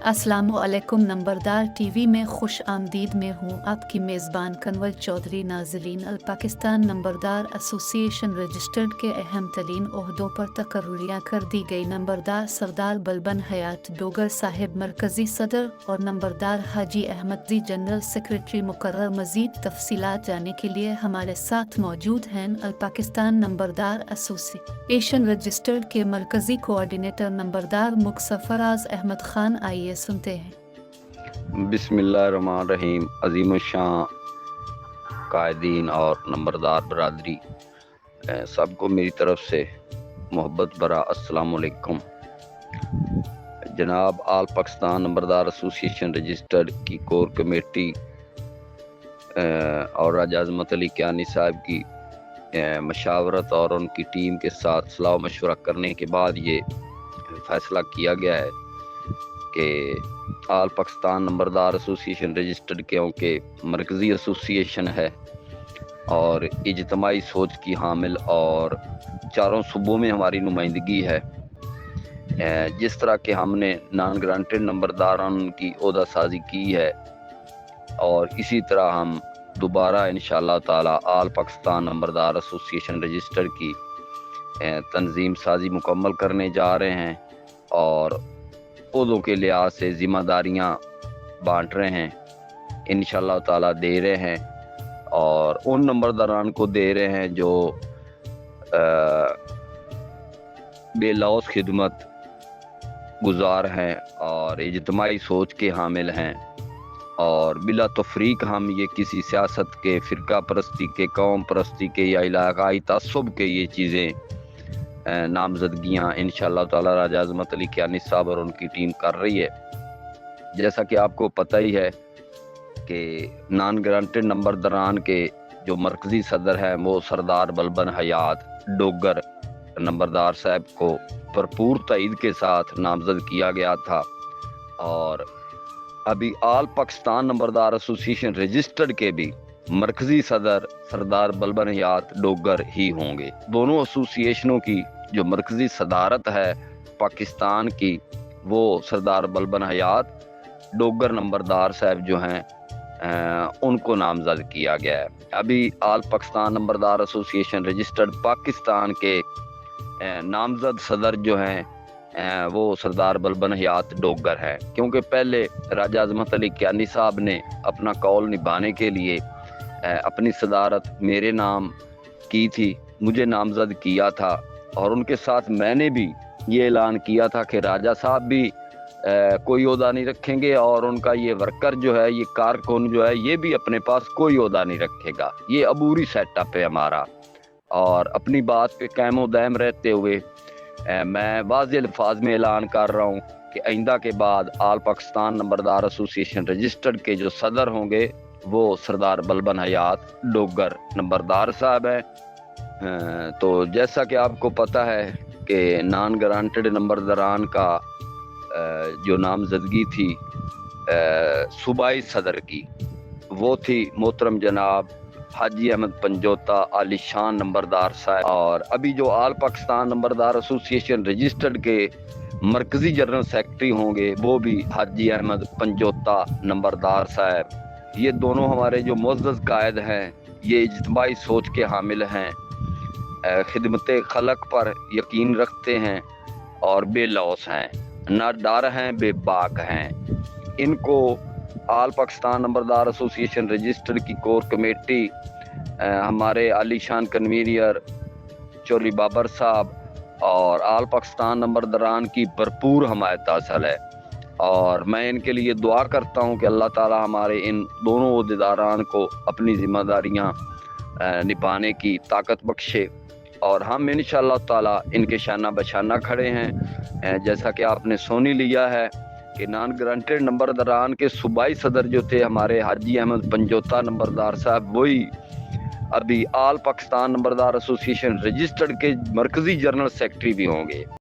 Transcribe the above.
अस्सलामुअलैकुम। नंबरदार टीवी में खुश आमदीद में हूँ आपकी मेज़बान कंवल चौधरी। नाज़रीन, अल पाकिस्तान नंबरदार एसोसिएशन रजिस्टर्ड के अहम तरीन ओहदों पर तकर्रियाँ कर दी गई। नंबरदार सरदार बलबन हयात डोगर साहिब मरकज़ी सदर और नंबरदार हाजी अहमद जी जनरल सेक्रेटरी मुकर्रर। मज़ीद तफसीलात जानने के लिए हमारे साथ मौजूद हैं अल पाकिस्तान नंबरदार एसोसिएशन रजिस्टर्ड के मरकज़ी कोऑर्डिनेटर नंबरदार मुक्सफराज अहमद खान। आइए सुनते हैं। बिस्मिल्लाहिर्रहमानिर्रहीम। अजीम शान कायदीन और नंबरदार बरादरी, सबको मेरी तरफ से मोहब्बत भरा अस्सलाम वालेकुम। जनाब, आल पाकिस्तान नंबरदार एसोसिएशन रजिस्टर्ड की कोर कमेटी और राजा अजमत अली कियानी साहब की मशावरत और उनकी टीम के साथ सलाह मशवरा करने के बाद ये फैसला किया गया है कि आल पाकिस्तान नंबरदार एसोसिएशन रजिस्टर्ड क्योंकि मरकज़ी एसोसिएशन है और इज्तमाही सोच की हामिल और चारों सूबों में हमारी नुमाइंदगी है, जिस तरह के हमने नॉन ग्रांटेड नंबरदारान की ओहदा साजी की है और इसी तरह हम दोबारा इंशाअल्लाह ताला आल पाकिस्तान नंबरदार एसोसिएशन रजिस्टर्ड की तंजीम साजी मुकम्मल करने जा रहे हैं और ओहदों के लिहाज से ज़िम्मेदारियाँ बांट रहे हैं, इंशाअल्लाह ताला दे रहे हैं और उन नंबरदारान को दे रहे हैं जो बेलौस खिदमत गुजार हैं और इज्तमाही सोच के हामिल हैं और बिला तफरीक हम ये किसी सियासत के, फ़िरका परस्ती के, कौम परस्ती के या इलाकाई तअस्सुब के ये चीज़ें नामजदगियाँ इंशाअल्लाह ताला राजा अजमत अली कियानी साहब और उनकी टीम कर रही है। जैसा कि आपको पता ही है कि नॉन ग्रांटेड नंबरदारान के जो मरकज़ी सदर हैं वो सरदार बलबन हयात डोगर नंबरदार साहब को भरपूर तईद के साथ नामजद किया गया था और अभी आल पाकिस्तान नंबरदार एसोसिएशन रजिस्टर्ड के भी मरकज़ी सदर सरदार बलबन हयात डोगर ही होंगे। दोनों एसोसिएशनों की जो मरकज़ी सदारत है पाकिस्तान की वो सरदार बलबन हयात डोगर नंबरदार साहब जो हैं उनको नामजद किया गया है। अभी आल पाकिस्तान नंबरदार एसोसिएशन रजिस्टर्ड पाकिस्तान के नामजद सदर जो हैं वो सरदार बलबन हयात डोगर है, क्योंकि पहले राजा अजमत अली कियानी साहब ने अपना कौल निभाने के लिए अपनी सदारत मेरे नाम की थी, मुझे नामजद किया था और उनके साथ मैंने भी ये ऐलान किया था कि राजा साहब भी कोई ओहदा नहीं रखेंगे और उनका ये वर्कर जो है, ये कारकुन जो है, ये भी अपने पास कोई ओहदा नहीं रखेगा। ये अबूरी सेटअप है हमारा और अपनी बात पे कायम दायम रहते हुए मैं वाज़ेह अल्फाज में ऐलान कर रहा हूँ कि आइंदा के बाद आल पाकिस्तान नंबरदार एसोसिएशन रजिस्टर्ड के जो सदर होंगे वो सरदार बलबन हयात डोगर नंबरदार साहब हैं। तो जैसा कि आपको पता है कि नॉन ग्रांटेड नंबरदारान का जो नामजदगी थी सूबाई सदर की, वो थी मोहतरम जनाब हाजी अहमद पंजोता आली शान नंबरदार साहब और अभी जो आल पाकिस्तान नंबरदार एसोसिएशन रजिस्टर्ड के मरकज़ी जनरल सेक्रेटरी होंगे वो भी हाजी अहमद पंजोता नंबरदार साहब। ये दोनों हमारे जो मुअज़्ज़ज़ कायद हैं, ये इज्तमाही सोच के हामिल हैं, खिदमत खलक पर यकीन रखते हैं और बेलौस हैं, ना डर हैं, बेबाक हैं। इनको आल पाकिस्तान नंबरदार एसोसिएशन रजिस्टर्ड की कोर कमेटी हमारे आली शान कन्वीनियर चौधरी बाबर साहब और आल पाकिस्तान नंबरदारान की भरपूर हमायत हासिल है और मैं इनके लिए दुआ करता हूँ कि अल्लाह ताला हमारे इन दोनों ओहदेदारान को अपनी ज़िम्मेदारियाँ निभाने की ताकत बख्शे और हम इंशाअल्लाह ताला इनके शाना बशाना खड़े हैं। जैसा कि आपने सुन ही लिया है कि नॉन ग्रांटेड नंबरदारान के सूबाई सदर जो थे हमारे हाजी अहमद पंजोता नंबरदार साहब, वही अभी आल पाकिस्तान नंबरदार एसोसिएशन रजिस्टर्ड के मरकज़ी जनरल सेक्रेटरी भी होंगे।